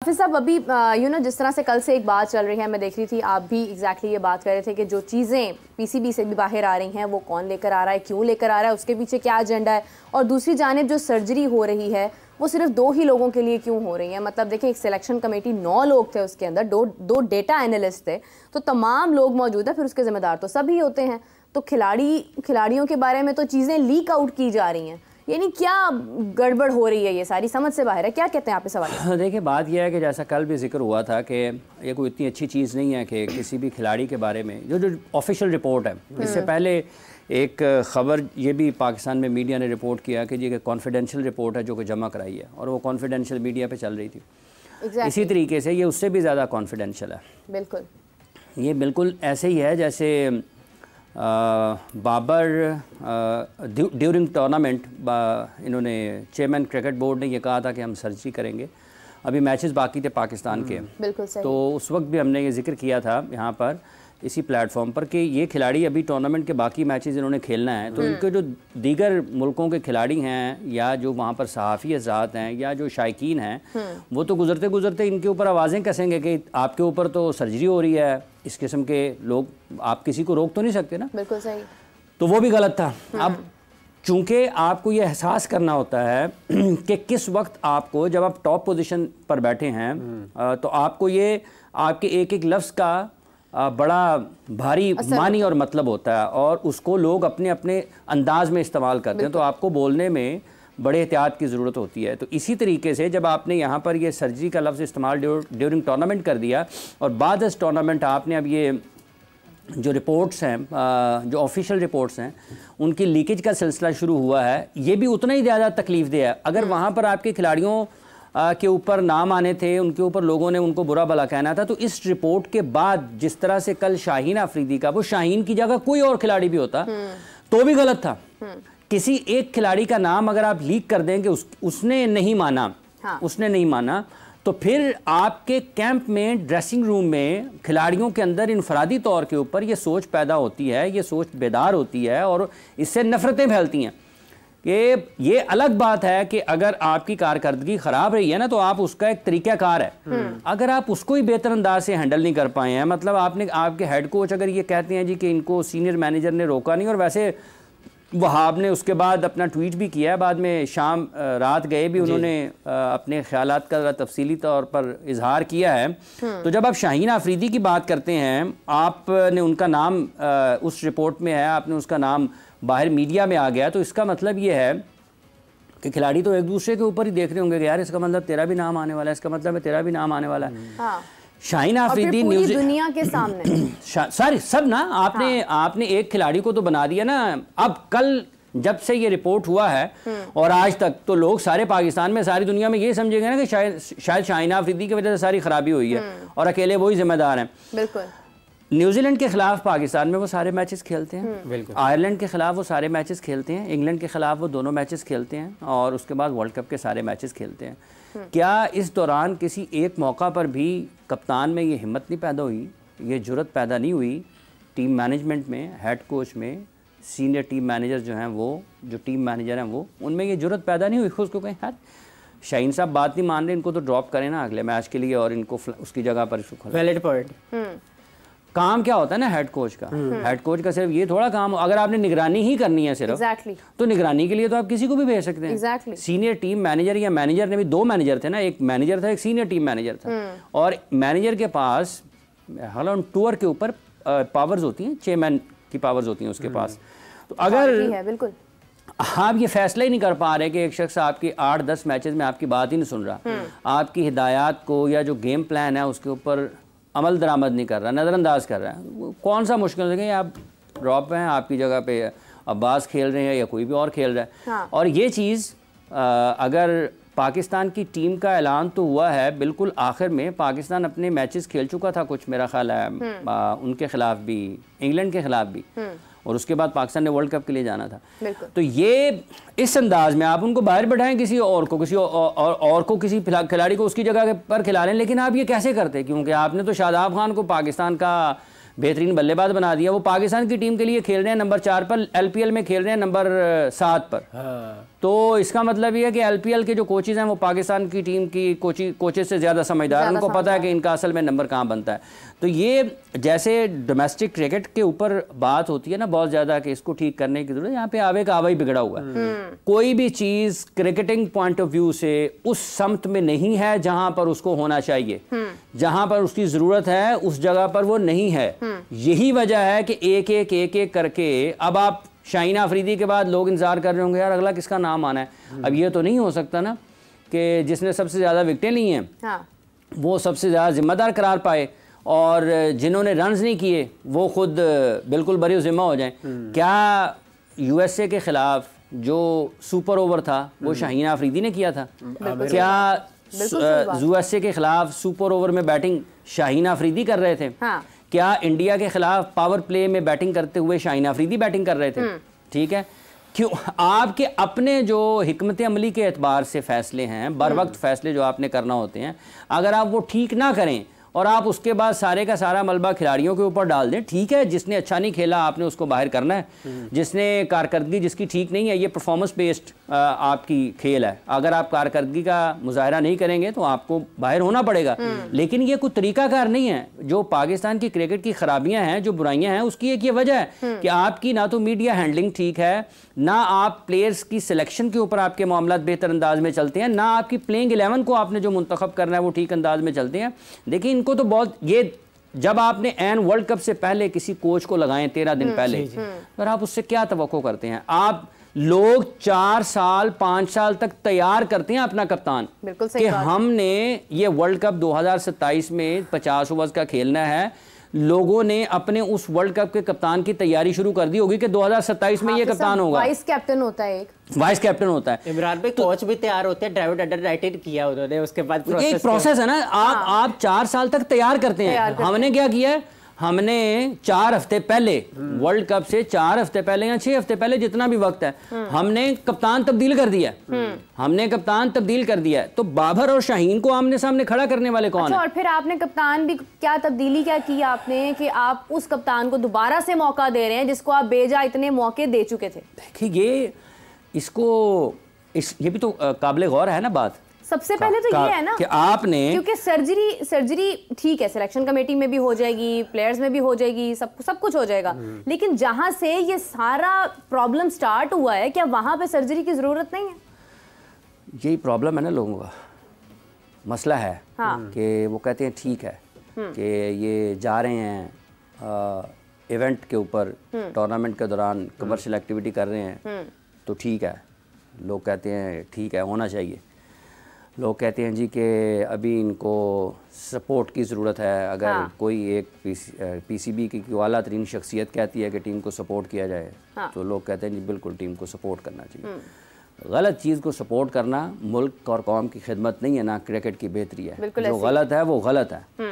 फिर साहब अभी जिस तरह से कल से एक बात चल रही है, मैं देख रही थी आप भी एग्जैक्टली ये बात कर रहे थे कि जो चीज़ें पीसीबी से भी बाहर आ रही हैं वो कौन लेकर आ रहा है, क्यों लेकर आ रहा है, उसके पीछे क्या एजेंडा है, और दूसरी जानिब जो सर्जरी हो रही है वो सिर्फ 2 ही लोगों के लिए क्यों हो रही है। मतलब देखिए, एक सिलेक्शन कमेटी 9 लोग थे, उसके अंदर दो डेटा एनालिस्ट थे, तो तमाम लोग मौजूद है, फिर उसके जिम्मेदार तो सभी होते हैं। तो खिलाड़ियों के बारे में तो चीज़ें लीक आउट की जा रही हैं, यानी क्या गड़बड़ हो रही है, ये सारी समझ से बाहर है। क्या कहते हैं आप इस सवाल? देखिए, बात यह है कि जैसा कल भी जिक्र हुआ था कि ये कोई इतनी अच्छी चीज़ नहीं है कि किसी भी खिलाड़ी के बारे में जो ऑफिशियल रिपोर्ट है, इससे पहले एक ख़बर ये भी पाकिस्तान में मीडिया ने रिपोर्ट किया कि ये कॉन्फिडेंशियल रिपोर्ट है जो कि जमा कराई है, और वो कॉन्फिडेंशियल मीडिया पे चल रही थी। इसी तरीके से ये उससे भी ज़्यादा कॉन्फिडेंशियल है। बिल्कुल, ये बिल्कुल ऐसे ही है जैसे बाबर ड्यूरिंग टूर्नामेंट इन्होंने चेयरमैन क्रिकेट बोर्ड ने ये कहा था कि हम सर्जरी करेंगे, अभी मैचेस बाकी थे पाकिस्तान के। बिल्कुल सही। तो उस वक्त भी हमने ये जिक्र किया था यहाँ पर इसी प्लेटफॉर्म पर कि ये खिलाड़ी अभी टूर्नामेंट के बाकी मैचेस इन्होंने खेलना है, तो इनके जो दीगर मुल्कों के खिलाड़ी हैं या जो वहाँ पर सहाफ़ी अज़ात हैं या जो शायकीन हैं, वो तो गुजरते गुजरते इनके ऊपर आवाज़ें कसेंगे कि आपके ऊपर तो सर्जरी हो रही है। इस किस्म के लोग, आप किसी को रोक तो नहीं सकते ना। बिल्कुल सही। तो वो भी गलत था। अब चूँकि आपको ये एहसास करना होता है कि किस वक्त आपको, जब आप टॉप पोजीशन पर बैठे हैं, तो आपको ये आपके एक एक लफ्ज़ का बड़ा भारी मानी और मतलब होता है, और उसको लोग अपने अपने अंदाज में इस्तेमाल करते हैं, तो आपको बोलने में बड़े एहतियात की ज़रूरत होती है। तो इसी तरीके से जब आपने यहाँ पर ये सर्जरी का लफ्ज़ इस्तेमाल ड्यूरिंग टूर्नामेंट कर दिया, और बाद इस टूर्नामेंट आपने अब ये जो रिपोर्ट्स हैं, जो ऑफिशियल रिपोर्ट्स हैं, उनकी लीकेज का सिलसिला शुरू हुआ है, ये भी उतना ही ज़्यादा तकलीफ दे है। अगर वहाँ पर आपके खिलाड़ियों के ऊपर नाम आने थे, उनके ऊपर लोगों ने उनको बुरा भला कहना था, तो इस रिपोर्ट के बाद जिस तरह से कल शाहीन अफरीदी का, वो शाहीन की जगह कोई और खिलाड़ी भी होता तो भी गलत था। किसी एक खिलाड़ी का नाम अगर आप लीक कर दें कि उसने नहीं माना, उसने नहीं माना, तो फिर आपके कैंप में, ड्रेसिंग रूम में, खिलाड़ियों के अंदर इनफरादी तौर के ऊपर ये सोच पैदा होती है, ये सोच बेदार होती है, और इससे नफरतें फैलती हैं। कि ये अलग बात है कि अगर आपकी कारकर्दगी ख़राब रही है ना, तो आप उसका एक तरीक़ाकार है। अगर आप उसको ही बेहतर अंदाज से हैंडल नहीं कर पाए हैं, मतलब आपके हेड कोच अगर ये कहते हैं जी कि इनको सीनियर मैनेजर ने रोका नहीं, और वैसे वहाब ने उसके बाद अपना ट्वीट भी किया है, बाद में शाम रात गए भी उन्होंने अपने ख्यालात का तफसीली तौर पर इजहार किया है। तो जब आप शाहीन अफरीदी की बात करते हैं, आपने उनका नाम उस रिपोर्ट में है, आपने उसका नाम बाहर मीडिया में आ गया, तो इसका मतलब ये है कि खिलाड़ी तो एक दूसरे के ऊपर ही देख रहे होंगे कि यार इसका मतलब तेरा भी नाम आने वाला है, इसका मतलब है तेरा भी नाम आने वाला है। शाहीन अफरीदी न्यूज़ दुनिया के सामने सारी सब ना, आपने एक खिलाड़ी को तो बना दिया ना। अब कल जब से ये रिपोर्ट हुआ है और आज तक, तो लोग सारे पाकिस्तान में, सारी दुनिया में ये समझेंगे ना कि शायद शाहीन अफरीदी की वजह से सारी खराबी हुई है और अकेले वही जिम्मेदार हैं। बिल्कुल। न्यूजीलैंड के खिलाफ पाकिस्तान में वो सारे मैचेस खेलते हैं, आयरलैंड के खिलाफ वो सारे मैचेस खेलते हैं, इंग्लैंड के खिलाफ वो दोनों मैचेस खेलते हैं, और उसके बाद वर्ल्ड कप के सारे मैचेस खेलते हैं। क्या इस दौरान किसी एक मौका पर भी कप्तान में ये हिम्मत नहीं पैदा हुई, ये जुर्रत पैदा नहीं हुई, टीम मैनेजमेंट में, हेड कोच में, सीनियर टीम मैनेजर जो हैं, वो जो टीम मैनेजर हैं, वो उनमें ये जुर्रत पैदा नहीं हुई खुद को कहें यार शाहीन साहब बात नहीं मान रहे, इनको तो ड्रॉप करें ना अगले मैच के लिए, और इनको उसकी जगह पर वैलिड पॉइंट। काम क्या होता है ना हेड कोच का, हेड कोच का सिर्फ ये थोड़ा काम, अगर आपने निगरानी ही करनी है सिर्फ, तो निगरानी के लिए तो आप किसी को भी भेज सकते हैं। सीनियर टीम मैनेजर या मैनेजर ने भी 2 मैनेजर थे ना, एक मैनेजर था, एक सीनियर टीम मैनेजर था, और मैनेजर के पास हालांकि टूर के ऊपर पावर्स होती हैं, चेयरमैन की पावर्स होती हैं उसके पास। तो अगर बिल्कुल आप ये फैसला ही नहीं कर पा रहे कि एक शख्स आपकी 8-10 मैचेस में आपकी बात ही नहीं सुन रहा, आपकी हिदायत को या जो गेम प्लान है उसके ऊपर अमल दरामद नहीं कर रहा, नज़रअंदाज कर रहा है, कौन सा मुश्किल है कि आप ड्रॉप हैं, आपकी जगह पे अब्बास खेल रहे हैं या कोई भी और खेल रहा है। हाँ। और ये चीज़ अगर पाकिस्तान की टीम का ऐलान तो हुआ है, बिल्कुल आखिर में पाकिस्तान अपने मैचेस खेल चुका था कुछ, मेरा ख्याल है उनके खिलाफ भी, इंग्लैंड के खिलाफ भी, और उसके बाद पाकिस्तान ने वर्ल्ड कप के लिए जाना था। तो ये इस अंदाज में आप उनको बाहर बैठाएं, किसी और को, किसी खिलाड़ी को उसकी जगह पर खिला रहे हैं, लेकिन आप ये कैसे करते? क्योंकि आपने तो शादाब खान को पाकिस्तान का बेहतरीन बल्लेबाज बना दिया, वो पाकिस्तान की टीम के लिए खेल रहे हैं नंबर 4 पर, LPL में खेल रहे हैं नंबर 7 पर। तो इसका मतलब ये है कि एलपीएल के जो कोचेज़ हैं वो पाकिस्तान की टीम की कोचेज़ से ज़्यादा समझदार, उनको पता है कि इनका असल में नंबर कहाँ बनता है। तो ये जैसे डोमेस्टिक क्रिकेट के ऊपर बात होती है ना बहुत ज़्यादा कि इसको ठीक करने की ज़रूरत है, यहाँ पे आवे का आवा ही बिगड़ा हुआ है। कोई भी चीज़ क्रिकेटिंग पॉइंट ऑफ व्यू से उस समत में नहीं है जहाँ पर उसको होना चाहिए, जहाँ पर उसकी ज़रूरत है उस जगह पर वो नहीं है। यही वजह है कि एक एक करके अब आप शाहीन अफरीदी के बाद लोग इंतजार कर रहे होंगे यार अगला किसका नाम आना है। अब ये तो नहीं हो सकता ना कि जिसने सबसे ज़्यादा विकेटें ली हैं वो सबसे ज़्यादा जिम्मेदार करार पाए और जिन्होंने रन्स नहीं किए वो खुद बिल्कुल बरी ज़िम्मा हो जाएं। क्या यूएसए के ख़िलाफ़ जो सुपर ओवर था वो शाहीन अफरीदी ने किया था? क्या यूएसए के ख़िलाफ़ सुपर ओवर में बैटिंग शाहीन अफरीदी कर रहे थे? क्या इंडिया के खिलाफ पावर प्ले में बैटिंग करते हुए शाहीन अफरीदी बैटिंग कर रहे थे? ठीक है, क्यों आपके अपने जो हिकमत अमली के एतबार से फैसले हैं, बर वक्त फैसले जो आपने करना होते हैं, अगर आप वो ठीक ना करें और आप उसके बाद सारे का सारा मलबा खिलाड़ियों के ऊपर डाल दें, ठीक है जिसने अच्छा नहीं खेला आपने उसको बाहर करना है, जिसने कारकर्दगी जिसकी ठीक नहीं है, ये परफॉर्मेंस बेस्ड आपकी खेल है, अगर आप कारकर्दगी का मुजाहरा नहीं करेंगे तो आपको बाहर होना पड़ेगा। लेकिन ये कोई तरीकाकार नहीं है। जो पाकिस्तान की क्रिकेट की खराबियां हैं, जो बुराइयां हैं, उसकी एक ये वजह है कि आपकी ना तो मीडिया हैंडलिंग ठीक है, ना आप प्लेयर्स की सिलेक्शन के ऊपर आपके मामला बेहतर अंदाज में चलते हैं, ना आपकी प्लेइंग 11 को आपने जो मुंतखब करना है वो ठीक अंदाज में चलते हैं। देखिए इनको तो बहुत, ये जब आपने एन वर्ल्ड कप से पहले किसी कोच को लगाएं 13 दिन पहले, और आप उससे क्या तवक्को करते हैं? आप लोग 4 साल 5 साल तक तैयार करते हैं अपना कप्तान कि हमने ये वर्ल्ड कप 2027 में 50 ओवर्स का खेलना है। लोगों ने अपने उस वर्ल्ड कप के कप्तान की तैयारी शुरू कर दी होगी कि 2027 में ये कप्तान होगा। वाइस कैप्टन होता है, एक वाइस कैप्टन होता है। इमरान भाई कोच भी तैयार होते हैं, ड्राइवर अंडर राइटेड किया उन्होंने, उसके बाद एक प्रोसेस है ना। आप 4 साल तक तैयार करते हैं। हमने क्या किया है, हमने 4 हफ्ते पहले वर्ल्ड कप से 4 हफ्ते पहले या 6 हफ्ते पहले जितना भी वक्त है, हमने कप्तान तब्दील कर दिया। हमने कप्तान तब्दील कर दिया है। तो बाबर और शाहीन को आमने सामने खड़ा करने वाले कौन है? और फिर आपने कप्तान भी क्या तब्दीली क्या की आपने कि आप उस कप्तान को दोबारा से मौका दे रहे हैं जिसको आप बेजा इतने मौके दे चुके थे। देखिए ये भी तो काबिल गौर है ना बात। सबसे पहले तो ये है ना कि आपने, क्योंकि सर्जरी ठीक है, सिलेक्शन कमेटी में भी हो जाएगी, प्लेयर्स में भी हो जाएगी, सब कुछ हो जाएगा, लेकिन जहां से ये सारा प्रॉब्लम स्टार्ट हुआ है क्या वहां पे सर्जरी की जरूरत नहीं है? यही प्रॉब्लम है ना, लोगों का मसला है कि वो कहते हैं ठीक है कि ये जा रहे हैं इवेंट के ऊपर, टूर्नामेंट के दौरान कमर्शियल एक्टिविटी कर रहे हैं तो ठीक है, लोग कहते हैं ठीक है होना चाहिए। लोग कहते हैं जी कि अभी इनको सपोर्ट की ज़रूरत है। अगर कोई एक पीसीबी की आला तरीन शख्सियत कहती है कि टीम को सपोर्ट किया जाए तो लोग कहते हैं जी बिल्कुल टीम को सपोर्ट करना चाहिए। गलत चीज़ को सपोर्ट करना मुल्क और कौम की खिदमत नहीं है, ना क्रिकेट की बेहतरी है। जो गलत है वो गलत है।